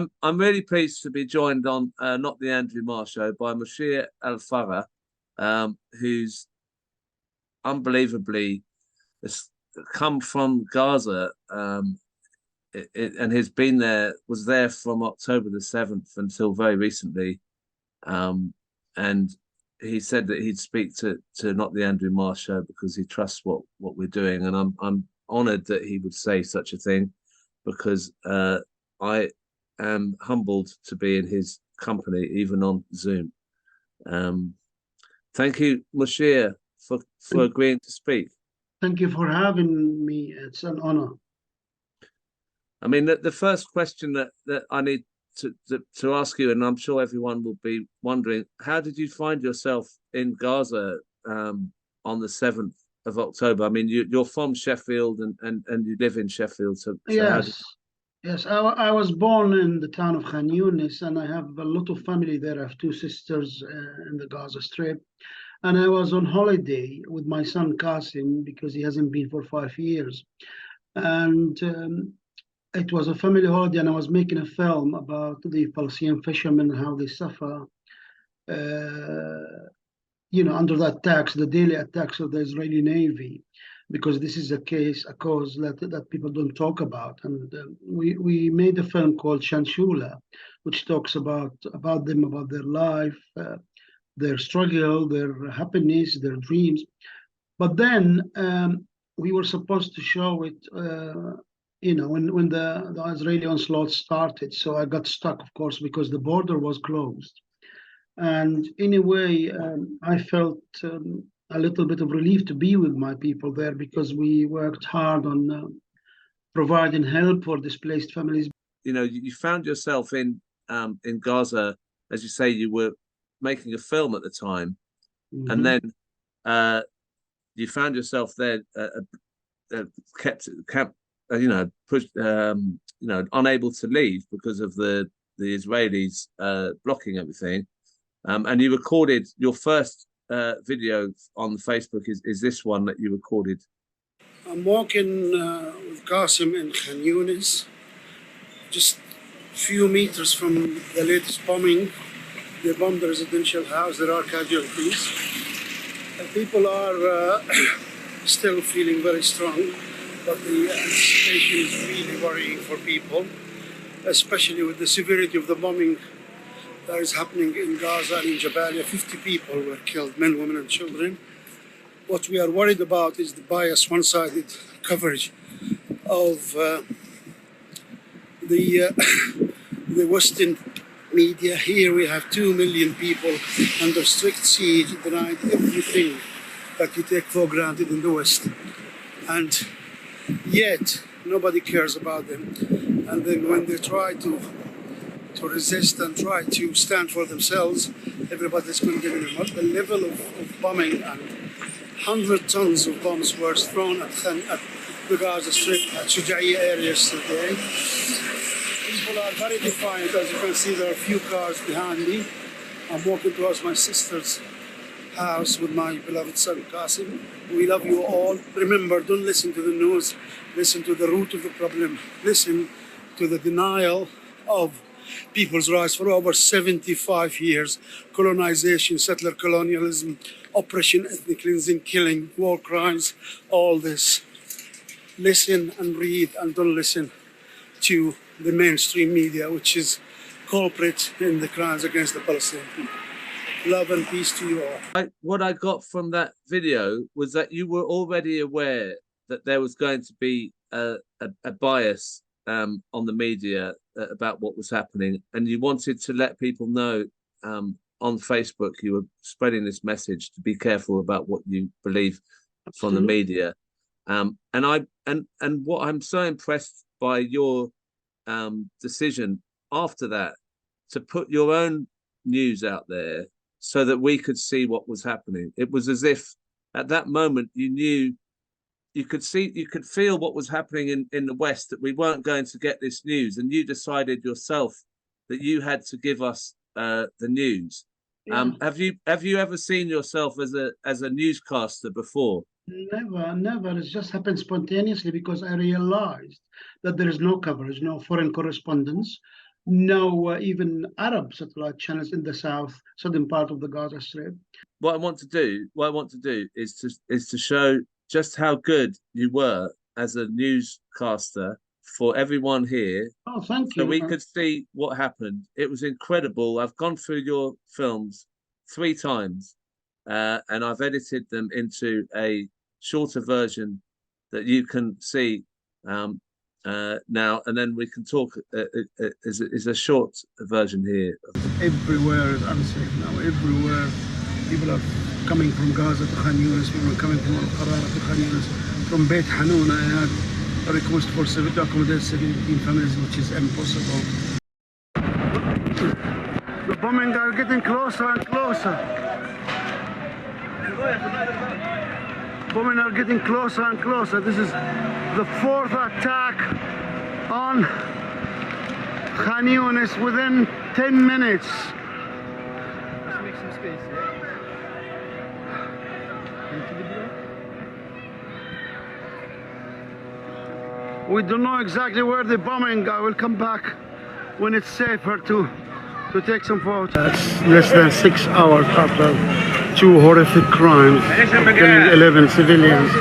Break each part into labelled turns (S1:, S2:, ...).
S1: I'm really pleased to be joined on Not the Andrew Marr Show by Musheir El-Farra, who's unbelievably has come from Gaza, and has been there, was there from October the 7th until very recently. And he said that he'd speak to Not the Andrew Marr Show because he trusts what we're doing. And I'm honoured that he would say such a thing, because I am humbled to be in his company, even on Zoom. Thank you, Musheir, for agreeing to speak.
S2: Thank you for having me. It's an honor.
S1: I mean, the first question that I need to ask you, and I'm sure everyone will be wondering, how did you find yourself in Gaza on the 7th of October? I mean, you're from Sheffield and you live in Sheffield. So
S2: Yes. Yes, I was born in the town of Khan Younis, and I have a lot of family there. I have two sisters in the Gaza Strip. And I was on holiday with my son Qasem because he hasn't been for 5 years. And it was a family holiday, and I was making a film about the Palestinian fishermen and how they suffer, under the attacks, the daily attacks of the Israeli Navy, because this is a cause that people don't talk about. And we made a film called Shanshula, which talks about them, about their life, their struggle, their happiness, their dreams. But then we were supposed to show it, when the Israeli onslaught started. So I got stuck, of course, because the border was closed. And in a way, I felt a little bit of relief to be with my people there, because we worked hard on providing help for displaced families.
S1: You found yourself in Gaza, as you say, you were making a film at the time, and then you found yourself there, kept pushed, unable to leave because of the Israelis blocking everything, and you recorded your first video on Facebook. Is this one that you recorded?
S2: I'm walking with Qasem in Khan Younis, just a few meters from the latest bombing. They bombed the residential house. There are casualties. People are still feeling very strong, but the anticipation is really worrying for people, especially with the severity of the bombing that is happening in Gaza and in Jabalia. 50 people were killed, men, women, and children. What we are worried about is the biased, one-sided coverage of the Western media. Here we have 2 million people under strict siege, denied everything that you take for granted in the West. And yet, nobody cares about them. And then when they try to resist and try to stand for themselves, everybody's condemning them. The level of bombing, and 100 tons of bombs were thrown at the Gaza Strip, at Shujaiya areas today. People are very defiant. As you can see, there are a few cars behind me. I'm walking towards my sister's house with my beloved son Qasem. We love you all. Remember, don't listen to the news. Listen to the root of the problem. Listen to the denial of people's rights for over 75 years. Colonization, settler colonialism, oppression, ethnic cleansing, killing, war crimes, all this. Listen and read, and don't listen to the mainstream media, which is culprit in the crimes against the Palestinian people. Love and peace to you all.
S1: What I got from that video was that you were already aware that there was going to be a bias on the media about what was happening, and you wanted to let people know on Facebook. You were spreading this message to be careful about what you believe from the media. And what I'm so impressed by your decision after that to put your own news out there so that we could see what was happening. It was as if at that moment you knew, you could feel what was happening in the West, that we weren't going to get this news, and you decided yourself that you had to give us the news. Yeah. Have you ever seen yourself as a newscaster before?
S2: Never. It just happened spontaneously because I realized that there is no coverage, no foreign correspondence, no even Arab satellite channels in the southern part of the Gaza Strip.
S1: What I want to do is to show just how good you were as a newscaster for everyone here,
S2: Oh, thank
S1: so
S2: you.
S1: we could see what happened. It was incredible. I've gone through your films 3 times, and I've edited them into a shorter version that you can see now, and then we can talk. Is a short version here.
S2: Everywhere is unsafe now. Everywhere, people are coming from Gaza to Khan Younis. People are coming from Al-Qarara to Khan Younis. From Beit Hanun, I had a request for to accommodate 17 families, which is impossible. The bombing are getting closer and closer. Bombing are getting closer and closer. This is the 4th attack on Khan Younis within 10 minutes.
S3: Let's make some space,
S2: We don't know exactly where they're bombing. I will come back when it's safer to take some photos. That's less than 6 hours after 2 horrific crimes, killing 11 civilians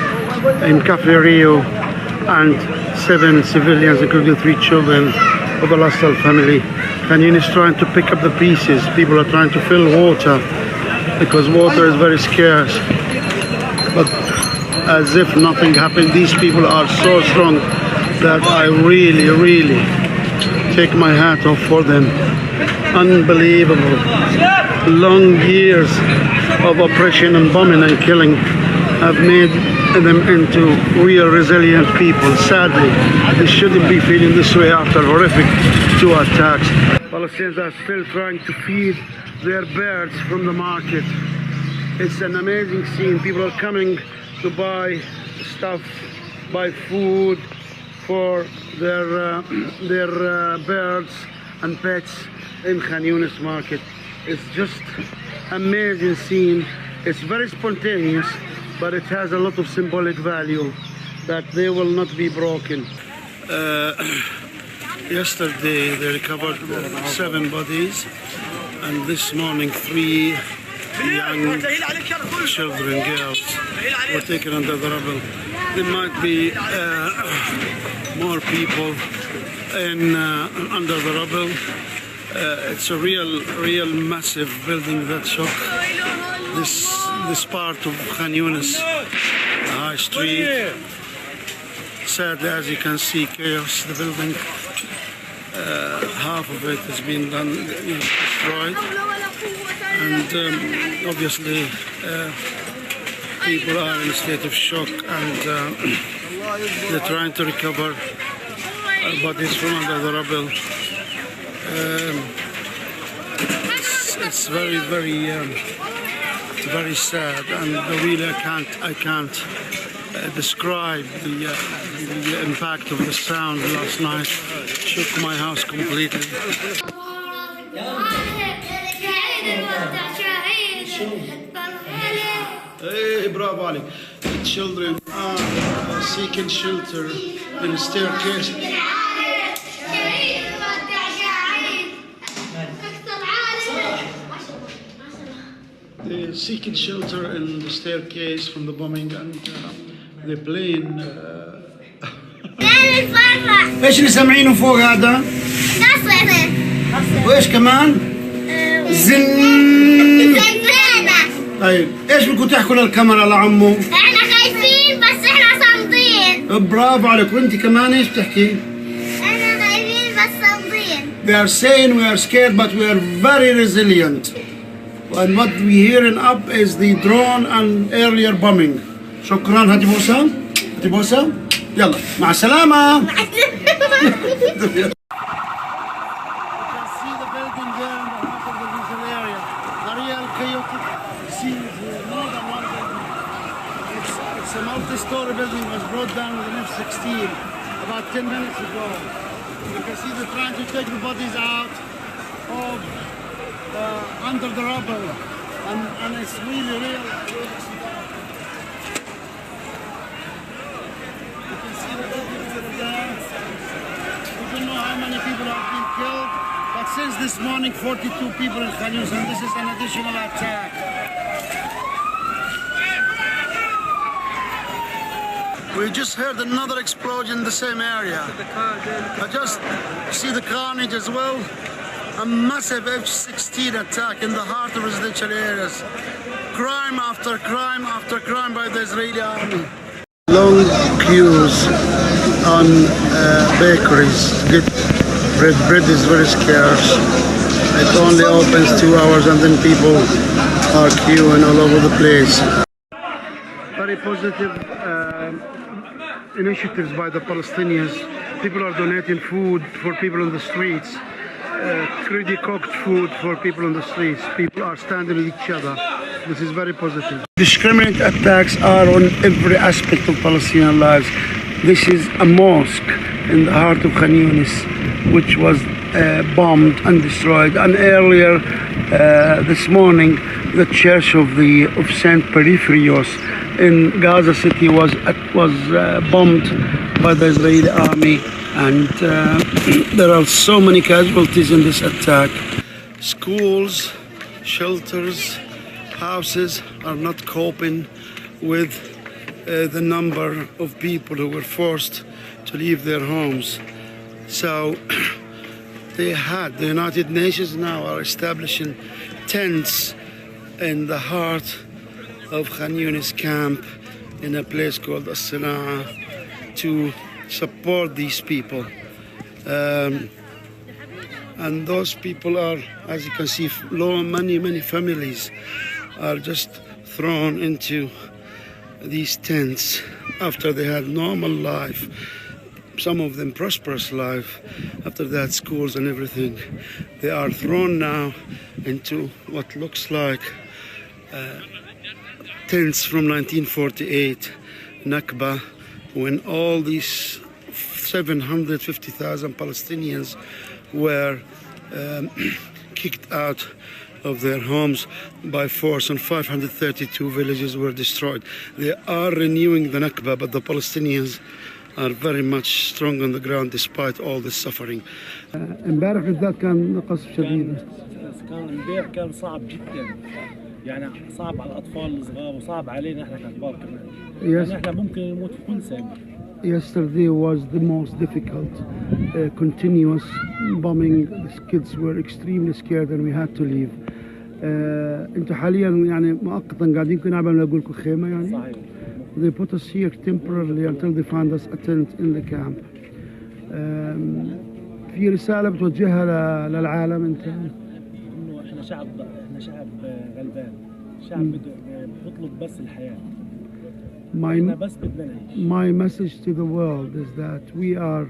S2: in Cafe Rio and 7 civilians, including 3 children of the Lasal family. Khan Younis trying to pick up the pieces. People are trying to fill water because water is very scarce. But as if nothing happened, these people are so strong that I really, really take my hat off for them. Unbelievable. Long years of oppression and bombing and killing have made them into real resilient people. Sadly, they shouldn't be feeling this way after horrific 2 attacks. Palestinians are still trying to feed their birds from the market. It's an amazing scene. People are coming to buy stuff, buy food for their birds and pets in Khan Younis market. It's just amazing scene. It's very spontaneous, but it has a lot of symbolic value that they will not be broken. Yesterday they recovered 7 bodies, and this morning 3 young children, girls, were taken under the rubble. There might be more people in under the rubble. It's a real massive building that shook this part of Khan Younis, the high street. Sadly, as you can see, chaos. The building, half of it has been destroyed, and obviously people are in a state of shock, and they're trying to recover bodies from under the rubble. It's very sad, and really I can't describe the impact of the sound last night. Shook my house completely. Hey, bravo عليك. The children are seeking shelter in a staircase. They're seeking shelter in the staircase from the bombing, and the plane. ايش اللي سامعينه فوق هذا؟ وايش كمان؟ زن. طيب ايش بدكم تحكوا للكاميرا لعمو؟
S4: احنا خايفين بس احنا صامدين.
S2: برافو عليك، وانت كمان ايش بتحكي؟
S4: احنا خايفين بس صامدين.
S2: They are saying we are scared but we are very resilient. And what we hearing up is the drone and earlier bombing. شكرا. هاتي بوسة، هاتي بوسة. يلا مع السلامة. مع السلامة. A multi-story building was brought down with an F-16 about 10 minutes ago. You can see they're trying to take the bodies out of under the rubble, and it's really real. You can see the buildings that are there. don't know how many people have been killed, but since this morning, 42 people in Khan Younis, and this is an additional attack. We just heard another explosion in the same area. I just see the carnage as well. A massive F-16 attack in the heart of residential areas. Crime after crime after crime by the Israeli army. Long queues on bakeries to get bread. Bread is very scarce. It only opens 2 hours and then people are queuing all over the place. Very positive initiatives by the Palestinians. People are donating food for people on the streets. Ready cooked food for people on the streets. People are standing with each other. This is very positive. Discriminate attacks are on every aspect of Palestinian lives. This is a mosque in the heart of Khan Younis, which was bombed and destroyed. And earlier this morning, the church of Saint Peripherios in Gaza City was bombed by the Israeli army. And there are so many casualties in this attack. Schools, shelters, houses are not coping with the number of people who were forced to leave their homes. So the United Nations now are establishing tents in the heart of Khan Younis camp in a place called As-Sana'a to support these people. And those people are, as you can see, many families are just thrown into these tents after they had normal life, some of them prosperous life, after they had schools and everything. They are thrown now into what looks like tents from 1948, Nakba, when all these 750,000 Palestinians were kicked out of their homes by force, and 532 villages were destroyed. They are renewing the Nakba, but the Palestinians are very much strong on the ground despite all the suffering. امبارح بالذات كان قصف شديد.
S5: امبارح كان صعب جدا. يعني صعب على الأطفال الصغار وصعب علينا احنا ككبار كمان. يعني احنا ممكن نموت في كل ثانية.
S2: Yesterday was the most difficult, continuous bombing. The kids were extremely scared and we had to leave. انتوا حاليا يعني مؤقتا قاعدين كنا عم نلاقوا لكم خيمة يعني.
S5: صحيح.
S2: They put us here temporarily until they find us a tent in the camp. في رسالة بتوجهها للعالم انت؟
S5: انه احنا شعب غلبان، شعب بيطلب بس الحياة.
S2: My message to the world is that we are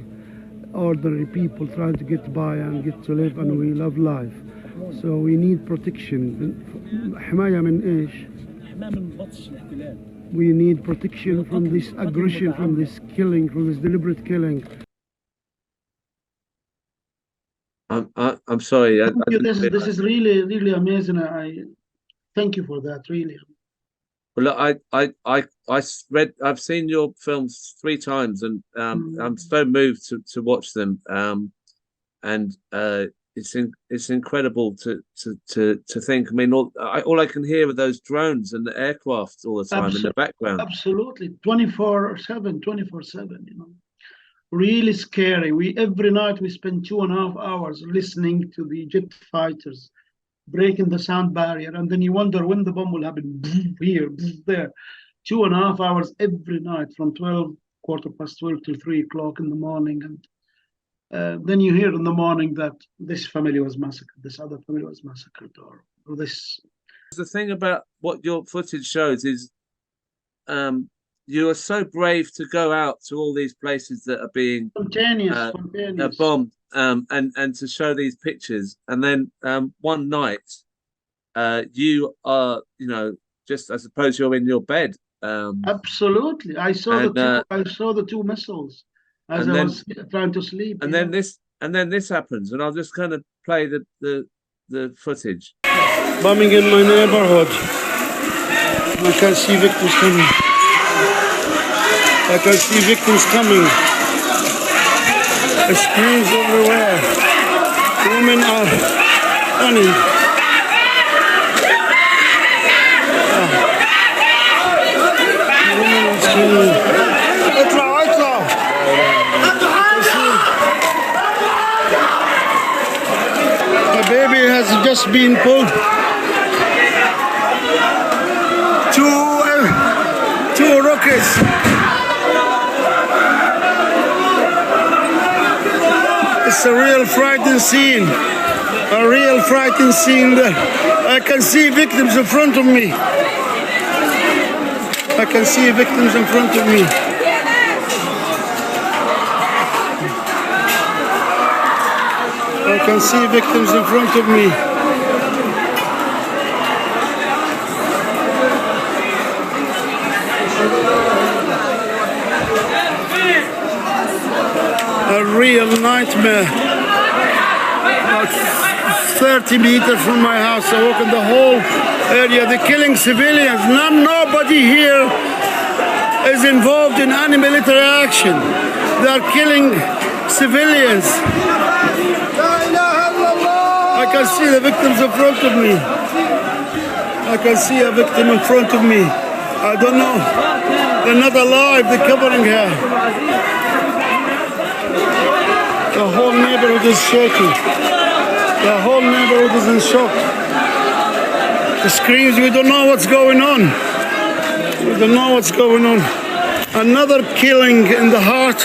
S2: ordinary people trying to get by and get to live, and we love life. So we need protection. حماية من إيش؟
S5: حماية من بطش الاحتلال.
S2: We need protection from this aggression, from this killing, from this deliberate killing.
S1: I'm sorry.
S2: This is really amazing. I thank you for that. Really.
S1: Well, look, I've seen your films 3 times, and I'm so moved to watch them. And it's incredible to think. I mean, all I can hear are those drones and the aircraft all the time in the background.
S2: Absolutely, 24/7. You know, really scary. Every night we spend 2.5 hours listening to the jet fighters breaking the sound barrier, and then you wonder when the bomb will happen. Here, there. 2.5 hours every night from 12 till 3 o'clock in the morning, and then you hear in the morning that this family was massacred, this other family was massacred, or this.
S1: The thing about what your footage shows is you are so brave to go out to all these places that are being
S2: spontaneous.
S1: Bombed, and to show these pictures, and then one night you are, just, I suppose you're in your bed.
S2: Absolutely, I saw the 2 missiles as I was trying to sleep.
S1: And then this happens, and I'll just kind of play the footage.
S2: Bombing in my neighborhood. I can see victims coming. I can see victims coming. Screens everywhere. Women are running. Women are screaming. اطلع اطلع. The baby has just been pulled. Two rockets. It's a real frightening scene. A real frightening scene there. I can see victims in front of me. I can see victims in front of me. I can see victims in front of me. A real nightmare. About 30 meters from my house, I walk in the whole area. They're killing civilians. Nobody here is involved in any military action. They are killing civilians. I can see the victims in front of me. I can see a victim in front of me. I don't know. They're not alive. They're covering her. The whole neighborhood is shaking. The whole neighborhood is in shock. The screams, we don't know what's going on. We don't know what's going on. Another killing in the heart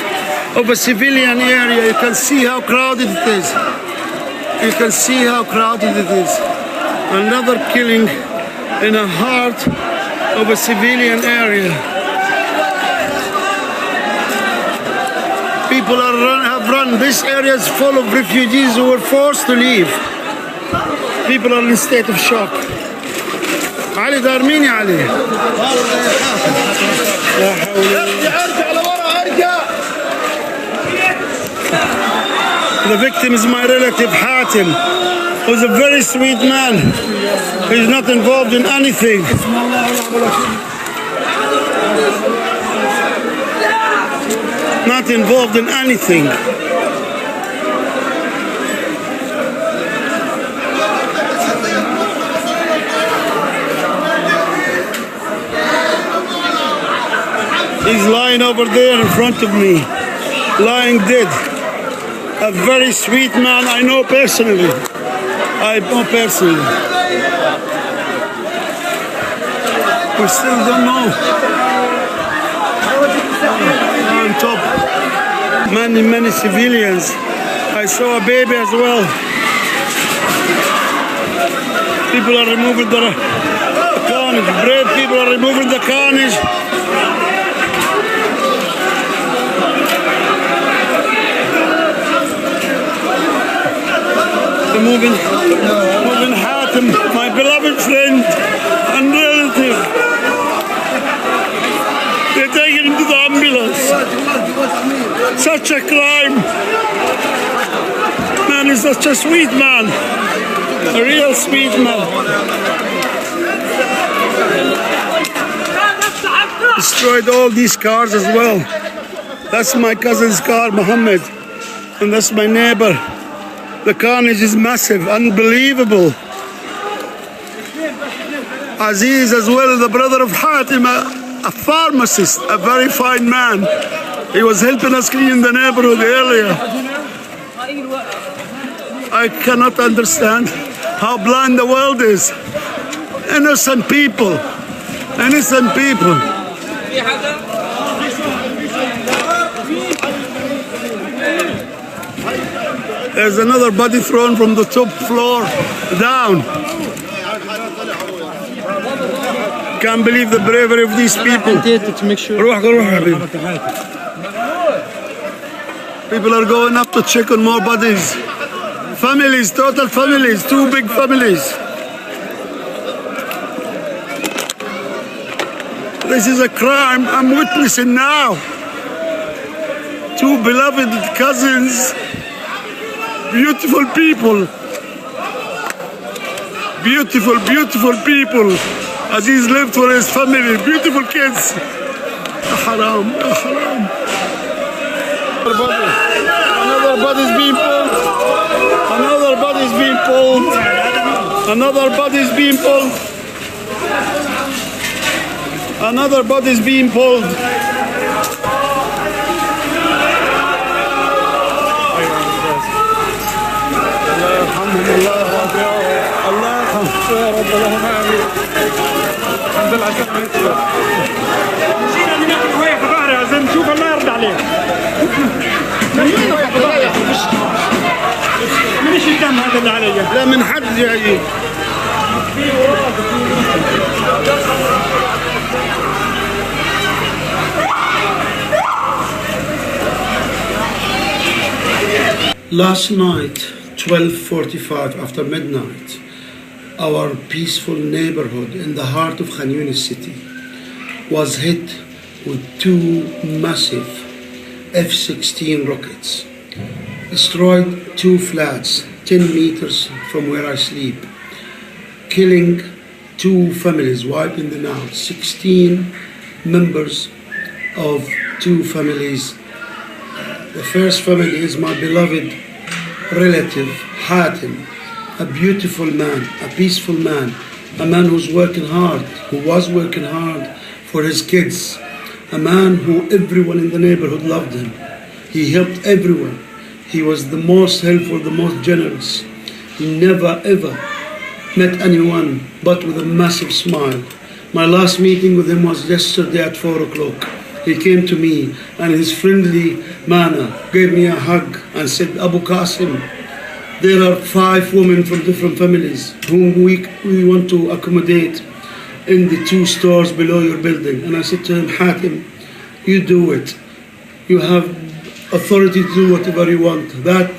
S2: of a civilian area. You can see how crowded it is. You can see how crowded it is. Another killing in the heart of a civilian area. People have run. This area is full of refugees who were forced to leave. People are in a state of shock. علي دار مين يا علي؟ لا حول. ارجع لورا ارجع. The victim is my relative Hatim, who's a very sweet man. He's not involved in anything. Not involved in anything. He's lying over there in front of me, lying dead. A very sweet man I know personally. We still don't know. On top, many civilians. I saw a baby as well. People are removing the carnage. Brave people are removing the carnage. Moving Hatem, my beloved friend and relative. They're taking him to the ambulance. Such a crime. Man is such a sweet man. A real sweet man. Destroyed all these cars as well. That's my cousin's car, Mohammed. And that's my neighbor. The carnage is massive, unbelievable. Aziz as well, the brother of Hatem, a pharmacist, a very fine man. He was helping us clean the neighborhood earlier. I cannot understand how blind the world is. Innocent people. Innocent people. There's another body thrown from the top floor down. Can't believe the bravery of these people. People are going up to check on more bodies. Families, total families, 2 big families. This is a crime I'm witnessing now. 2 beloved cousins. Beautiful people. Beautiful people. Aziz lived for his family. Beautiful kids. Haram. Another Another body's being pulled. Another body's being pulled. Another body's being pulled. Another body's being pulled.
S5: شوف الله يرضى عليك. منش الدم هذا اللي علي؟
S2: لا من حد جاي. Last night, 12:45 after midnight, our peaceful neighborhood in the heart of Khan Younis city was hit with two massive F-16 rockets, destroyed two flats 10 meters from where I sleep, killing two families, wiping them out, 16 members of two families. The first family is my beloved relative, Hatem, a beautiful man, a peaceful man, a man who was working hard for his kids, a man who everyone in the neighborhood loved him. He helped everyone. He was the most helpful, the most generous. He never ever met anyone but with a massive smile. My last meeting with him was yesterday at 4 o'clock. He came to me and in his friendly manner gave me a hug and said, Abu Qasem, there are 5 women from different families whom we want to accommodate in the 2 stores below your building. And I said to him, Hatem, you do it. You have authority to do whatever you want. That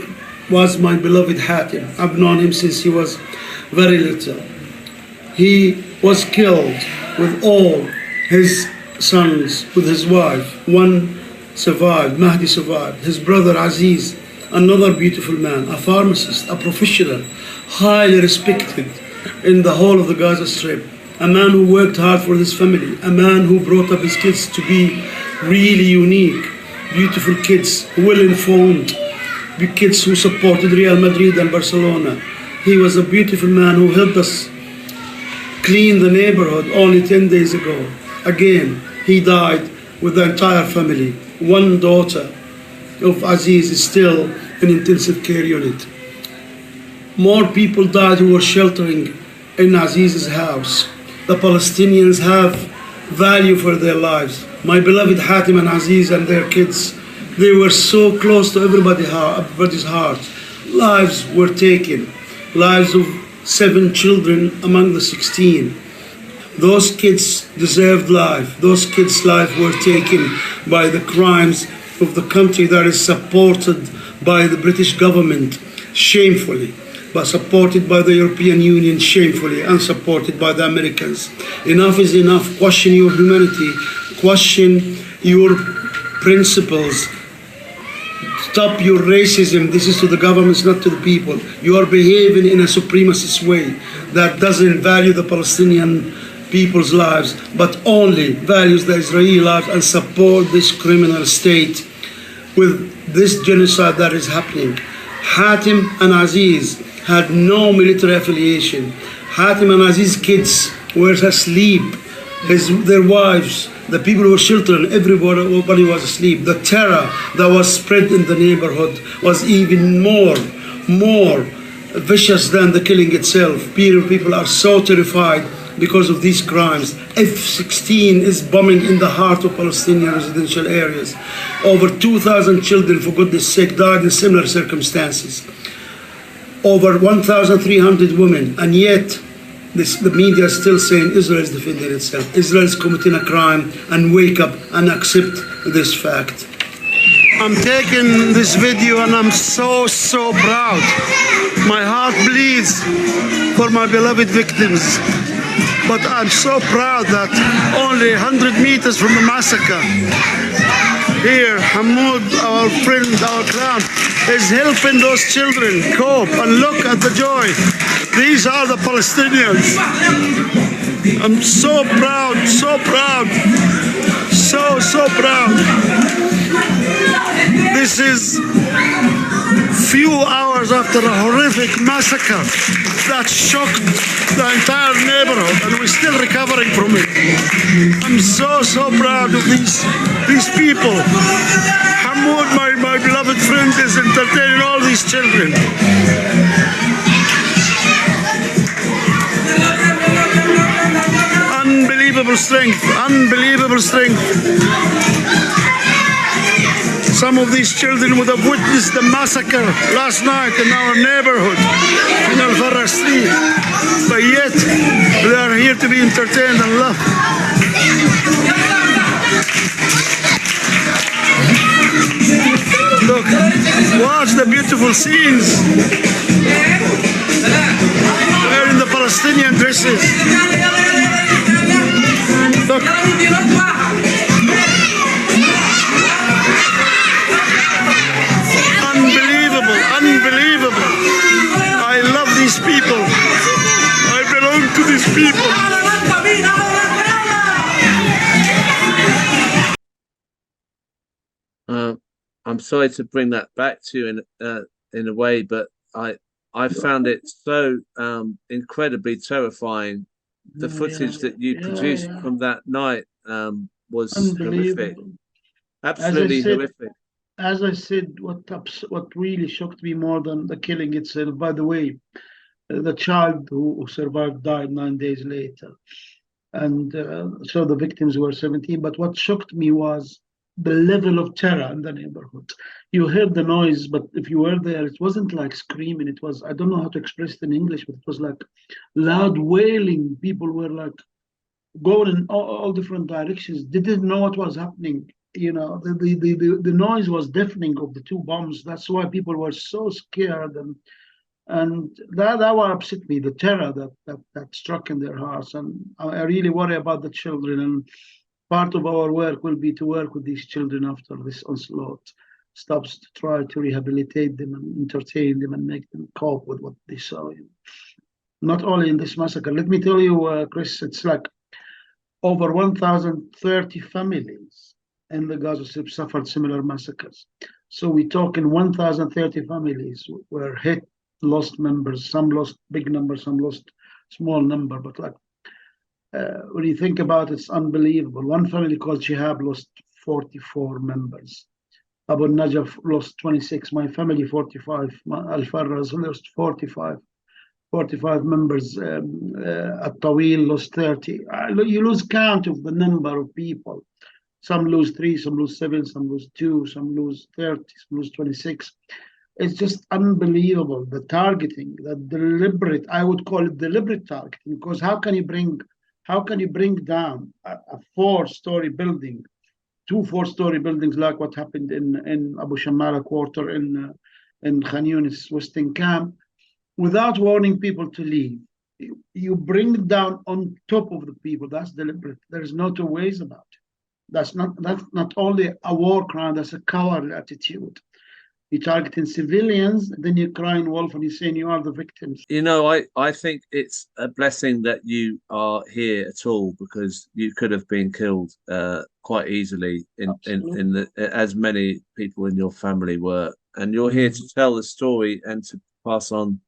S2: was my beloved Hatem. I've known him since he was very little. He was killed with all his sons, with his wife. One survived, Mahdi survived. His brother Aziz, another beautiful man, a pharmacist, a professional, highly respected in the whole of the Gaza Strip. A man who worked hard for his family, a man who brought up his kids to be really unique, beautiful kids, well-informed, kids who supported Real Madrid and Barcelona. He was a beautiful man who helped us clean the neighborhood only 10 days ago. Again, he died with the entire family. One daughter of Aziz is still in intensive care unit. More people died who were sheltering in Aziz's house. The Palestinians have value for their lives. My beloved Hatem and Aziz and their kids, they were so close to everybody's heart. Lives were taken, lives of 7 children among the 16. Those kids deserved life. Those kids' lives were taken by the crimes of the country that is supported by the British government shamefully, but supported by the European Union shamefully, and supported by the Americans. Enough is enough. Question your humanity. Question your principles. Stop your racism. This is to the governments, not to the people. You are behaving in a supremacist way that doesn't value the Palestinian people's lives, but only values the Israeli lives and support this criminal state with this genocide that is happening. Hatem and Aziz had no military affiliation. Hatem and Aziz's kids were asleep. Their wives, the people who were sheltering, everybody was asleep. The terror that was spread in the neighborhood was even more vicious than the killing itself. People are so terrified because of these crimes. F-16 is bombing in the heart of Palestinian residential areas. Over 2,000 children, for goodness sake, died in similar circumstances. Over 1,300 women, and yet the media is still saying Israel is defending itself. Israel is committing a crime, and wake up and accept this fact. I'm taking this video and I'm so proud. My heart bleeds for my beloved victims. But I'm so proud that only 100 meters from the massacre, here, Hamoud, our friend, our clown, is helping those children cope. And look at the joy. These are the Palestinians. I'm so proud, so proud, so proud. This is few hours after a horrific massacre that shocked the entire neighborhood, and we're still recovering from it. I'm so proud of these people. Hamoud, my beloved friend, is entertaining all these children. Unbelievable strength, unbelievable strength. Some of these children would have witnessed the massacre last night in our neighborhood, in El-Farra Street, but yet they are here to be entertained and laugh. Look, watch the beautiful scenes. Wearing the Palestinian dresses. Look. Unbelievable. I love these people. I belong to these people.
S1: I'm sorry to bring that back to you in a way, but I found it so incredibly terrifying. The footage that you produced from that night was horrific, absolutely horrific.
S6: As I said, what really shocked me more than the killing itself, by the way, the child who survived died 9 days later. And so the victims were 17. But what shocked me was the level of terror in the neighborhood. You heard the noise, but if you were there, it wasn't like screaming. It was, I don't know how to express it in English, but it was like loud wailing. People were like going in all different directions. They didn't know what was happening. You know, the noise was deafening of the two bombs. That's why people were so scared, and that what upset me, the terror that struck in their hearts. And I really worry about the children. And part of our work will be to work with these children after this onslaught stops, to try to rehabilitate them and entertain them and make them cope with what they saw. Not only in this massacre. Let me tell you, Chris, it's like over 1,030 families in the Gaza Strip suffered similar massacres. So we talk in 1,030 families were hit, lost members. Some lost big numbers, some lost small number. But like when you think about it, it's unbelievable. One family called Shihab lost 44 members. Abu Najaf lost 26. My family 45. Al-Farra lost 45 members. At-Tawil lost 30. You lose count of the number of people. Some lose 3, some lose 7, some lose 2, some lose 30, some lose 26. It's just unbelievable, the targeting, the deliberate, I would call it deliberate targeting, because how can you bring down a 4-story building, 2 4-story buildings like what happened in Abu Shammara quarter in Khan Younis Western Camp, without warning people to leave? You bring it down on top of the people. That's deliberate. There's no two ways about it. That's not only a war crime, that's a cowardly attitude. You're targeting civilians, then you're crying wolf and you're saying you are the victims.
S1: You know, I think it's a blessing that you are here at all, because you could have been killed quite easily as many people in your family were. And you're here to tell the story and to pass on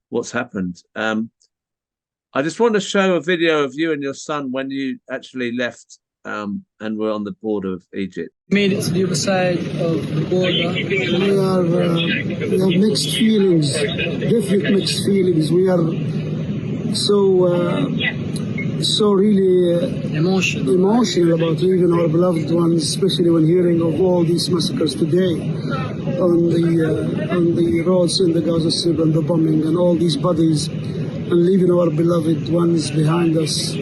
S1: what's happened. I just want to show a video of you and your son when you actually left and we're on the border of Egypt.
S3: Made it to the other side of the border.
S2: We have mixed feelings, definite mixed feelings. We are so really emotional about leaving our beloved ones, especially when hearing of all these massacres today on the roads in the Gaza Strip and the bombing and all these bodies, and leaving our beloved ones behind us.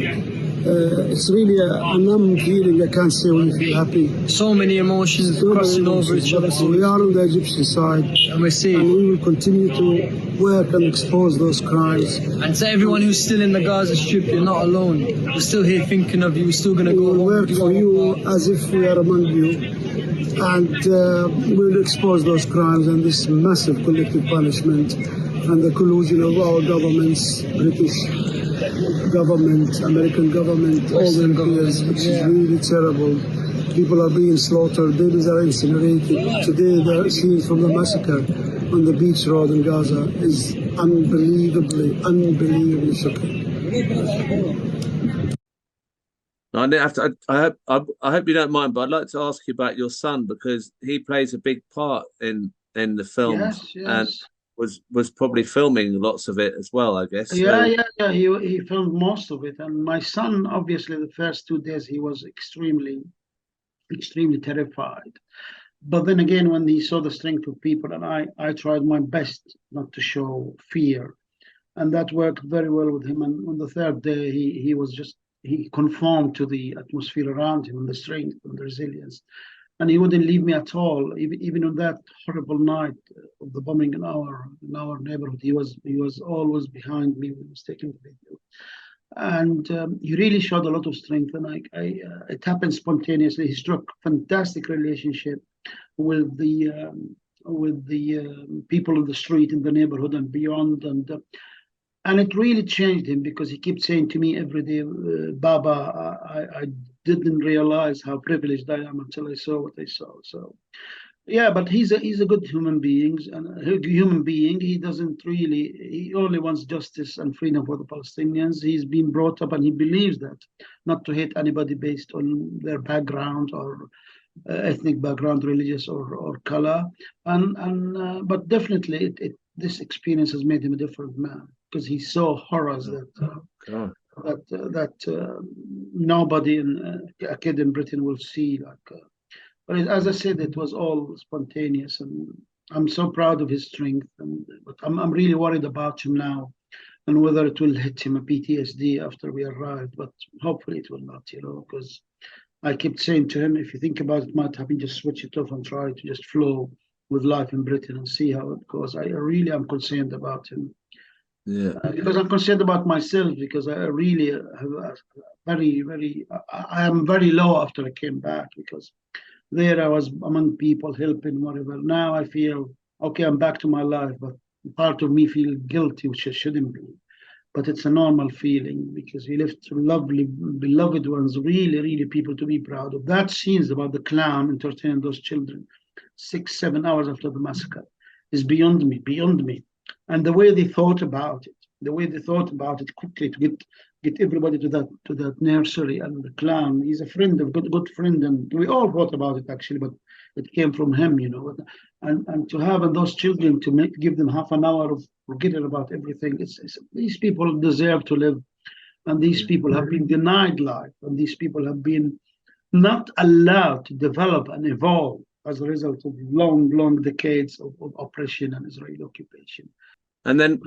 S2: It's really a numb feeling. I can't say we feel happy.
S3: So many emotions crossing over each other.
S2: We are on the Egyptian side,
S3: and we're safe.
S2: And we will continue to work and expose those crimes.
S3: And to everyone who's still in the Gaza Strip, you're not alone. We're still here thinking of you. We're still going to go home.
S2: We'll work for you as if we are among you, and we'll expose those crimes and this massive collective punishment and the collusion of our governments, British government, American government, all the peers, which is really terrible. People are being slaughtered, babies are incinerated. Today, the scenes from the massacre on the beach road in Gaza is unbelievably shocking.
S1: I hope you don't mind, but I'd like to ask you about your son, because he plays a big part in the film.
S6: Yes, yes.
S1: And was probably filming lots of it as well, I guess.
S6: Yeah, yeah. He filmed most of it, and my son, obviously, the first 2 days he was extremely terrified. But then again, when he saw the strength of people, and I tried my best not to show fear, and that worked very well with him. And on the 3rd day, he conformed to the atmosphere around him and the strength and the resilience. And he wouldn't leave me at all, even on that horrible night of the bombing in our neighborhood. He was always behind me when I was taking the video, and he really showed a lot of strength. And it happened spontaneously. He struck fantastic relationship with the people in the street, in the neighborhood, and beyond. And it really changed him, because he kept saying to me every day, Baba, I didn't realize how privileged I am until I saw what I saw. So, yeah, but he's a good human being. He doesn't really, he only wants justice and freedom for the Palestinians. He's been brought up and he believes that, not to hate anybody based on their background or ethnic background, religious or color. But definitely this experience has made him a different man, because he saw horrors that nobody a kid in Britain will see. But as I said, it was all spontaneous, and I'm so proud of his strength. But I'm really worried about him now, and whether it will hit him a PTSD after we arrive. But hopefully it will not, because I kept saying to him, if you think about it might happen, just switch it off and try to just flow with life in Britain and see how it goes. I really am concerned about him.
S1: Yeah.
S6: Because I'm concerned about myself, because I really have I am very low after I came back, because there I was among people helping, whatever. Now I feel, okay, I'm back to my life, but part of me feel guilty, which I shouldn't be. But it's a normal feeling, because we left lovely, beloved ones, really people to be proud of. That scenes about the clown entertaining those children 6-7 hours after the massacre is beyond me. And the way they thought about it, quickly to get everybody to that nursery, and the clown, he's a friend, a good friend, and we all thought about it actually, but it came from him, and to have those children, to give them half an hour of forgetting about everything. These people deserve to live, and these people have been denied life, and these people have been not allowed to develop and evolve as a result of long decades of oppression and Israeli occupation.
S1: And then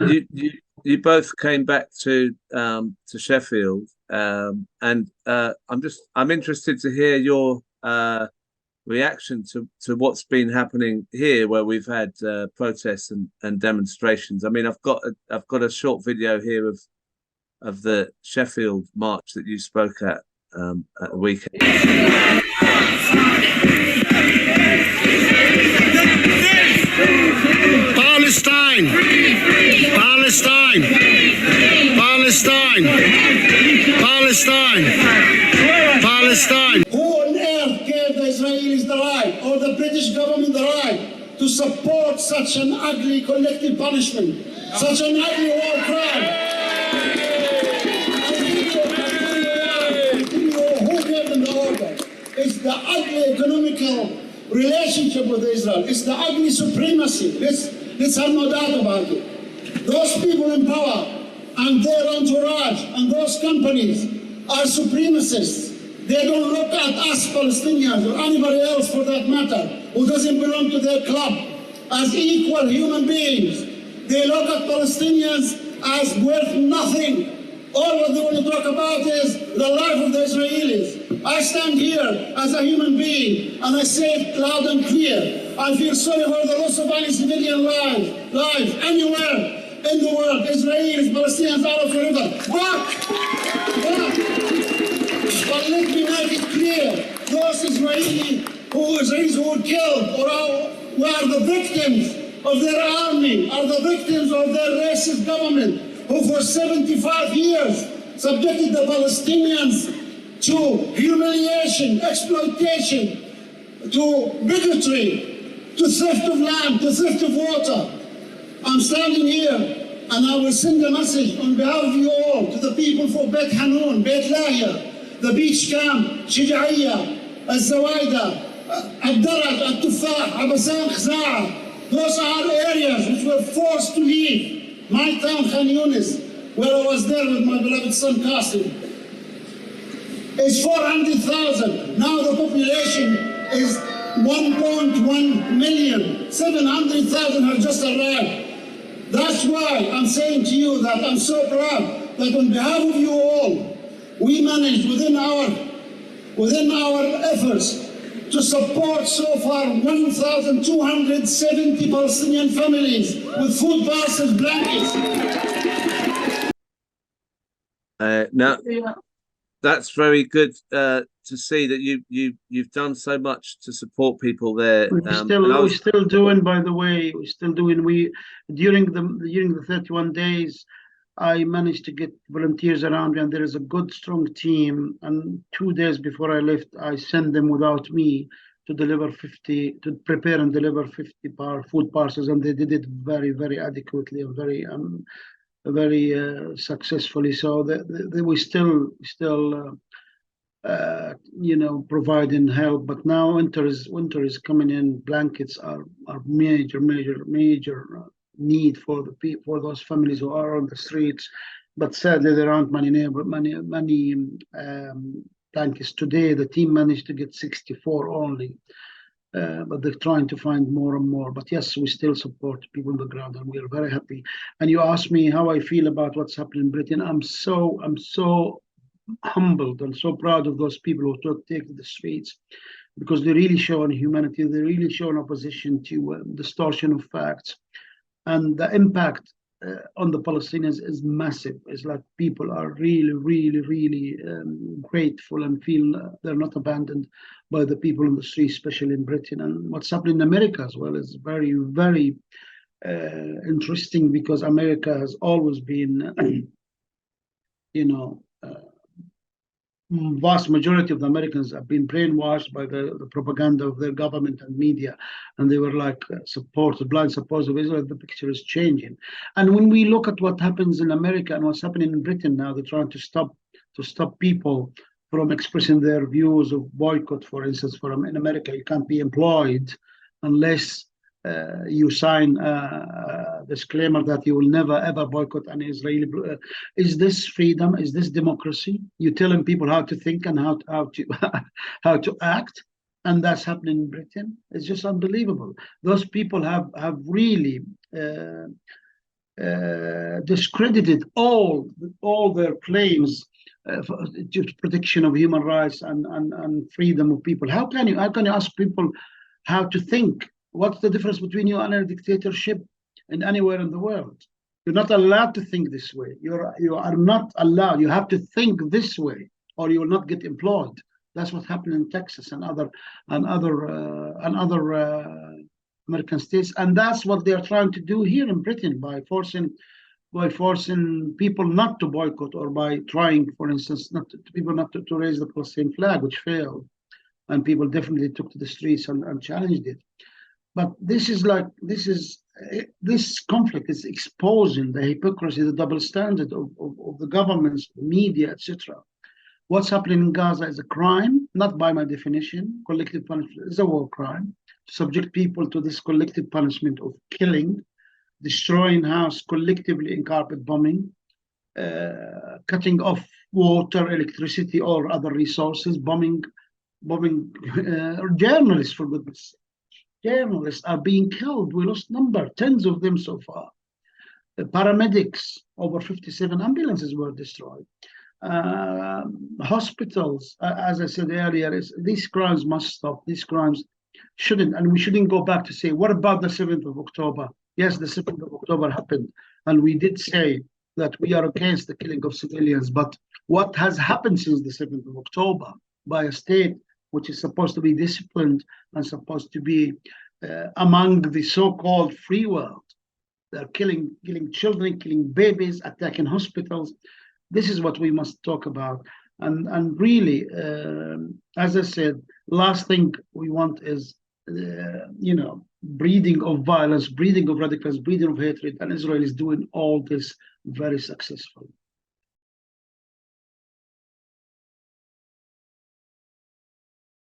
S1: you both came back to Sheffield, and I'm interested to hear your reaction to what's been happening here, where we've had protests and demonstrations. I mean, I've got a short video here of the Sheffield march that you spoke at the weekend.
S2: Palestine! Palestine! Palestine! Palestine! Palestine! Who on earth gave the Israelis the right, or the British government the right, to support such an ugly collective punishment, such an ugly war crime? Who gave them the order? It's the ugly economical relationship with Israel. It's the ugly supremacy. Let's have no doubt about it. Those people in power and their entourage and those companies are supremacists. They don't look at us Palestinians, or anybody else for that matter, who doesn't belong to their club, as equal human beings. They look at Palestinians as worth nothing. All what they want to talk about is the life of the Israelis. I stand here as a human being, and I say it loud and clear. I feel sorry for the loss of any civilian life anywhere in the world. Israelis, Palestinians, Arabs, forever. But let me make it clear, those Israelis who were killed or were the victims of their army, are the victims of their racist government, who for 75 years subjected the Palestinians to humiliation, exploitation, to bigotry, to theft of land, to theft of water. I'm standing here and I will send a message on behalf of you all to the people for Beit Hanun, Beit Lahia, the beach camp, Shijaiya, Al-Zawaida, Al-Daraj, Al-Tufah, Abasan, Khza'a. Those are areas which were forced to leave. My town, Khan Younis, where I was there with my beloved son Qasem, is 400,000. Now the population is 1.1 million. 700,000 have just arrived. That's why I'm saying to you that I'm so proud that on behalf of you all, we managed within our efforts to support so far 1,270 Palestinian families with food parcels, blankets.
S1: Now, that's very good to see that you've done so much to support people there.
S6: We're still doing, by the way, we're still doing. During the 31 days, I managed to get volunteers around me, and there is a good, strong team. And 2 days before I left, I sent them without me to prepare and deliver 50 food parcels, and they did it very, very adequately and very successfully. So we still providing help. But now winter is coming in. Blankets are major need for those families who are on the streets. But sadly, there aren't many blankets today. The team managed to get 64 only, but they're trying to find more and more. But yes, we still support people on the ground, and we are very happy. And you asked me how I feel about what's happening in Britain. I'm so humbled and so proud of those people who take to the streets, because they're really showing humanity. They're really showing opposition to distortion of facts. And the impact on the Palestinians is massive. It's like people are really grateful and feel they're not abandoned by the people in the streets, especially in Britain. And what's happening in America as well is very, very interesting, because America has always been, vast majority of the Americans have been brainwashed by the propaganda of their government and media, and they were like blind supporters of Israel. The picture is changing. And when we look at what happens in America and what's happening in Britain now, they're trying to stop people from expressing their views of boycott. For instance, in America, you can't be employed unless you sign a disclaimer that you will never ever boycott an Israeli. Is this freedom? Is this democracy? You're telling people how to think and how to act, and that's happening in Britain. It's just unbelievable. Those people have really discredited all their claims to protection of human rights and freedom of people. How can you ask people how to think? What's the difference between you and a dictatorship in anywhere in the world? You're not allowed to think this way. You are not allowed. You have to think this way, or you will not get employed. That's what happened in Texas and other American states, and that's what they are trying to do here in Britain by forcing people not to boycott, or by trying, for instance, people not to raise the Palestinian flag, which failed, and people definitely took to the streets and challenged it. But this conflict is exposing the hypocrisy, the double standard of the governments, media, etc. What's happening in Gaza is a crime, not by my definition. Collective punishment is a war crime. To subject people to this collective punishment of killing, destroying house collectively in carpet bombing, cutting off water, electricity, or other resources, bombing journalists, for goodness sake. Journalists are being killed. We lost number, tens of them so far. Paramedics, over 57 ambulances were destroyed. Hospitals, as I said earlier, these crimes must stop. These crimes shouldn't, and we shouldn't go back to say, what about the 7th of October? Yes, the 7th of October happened, and we did say that we are against the killing of civilians. But what has happened since the 7th of October by a state which is supposed to be disciplined and supposed to be among the so-called free world? They're killing children, killing babies, attacking hospitals. This is what we must talk about. And really, as I said, last thing we want is, breeding of violence, breeding of radicalism, breeding of hatred, and Israel is doing all this very successfully.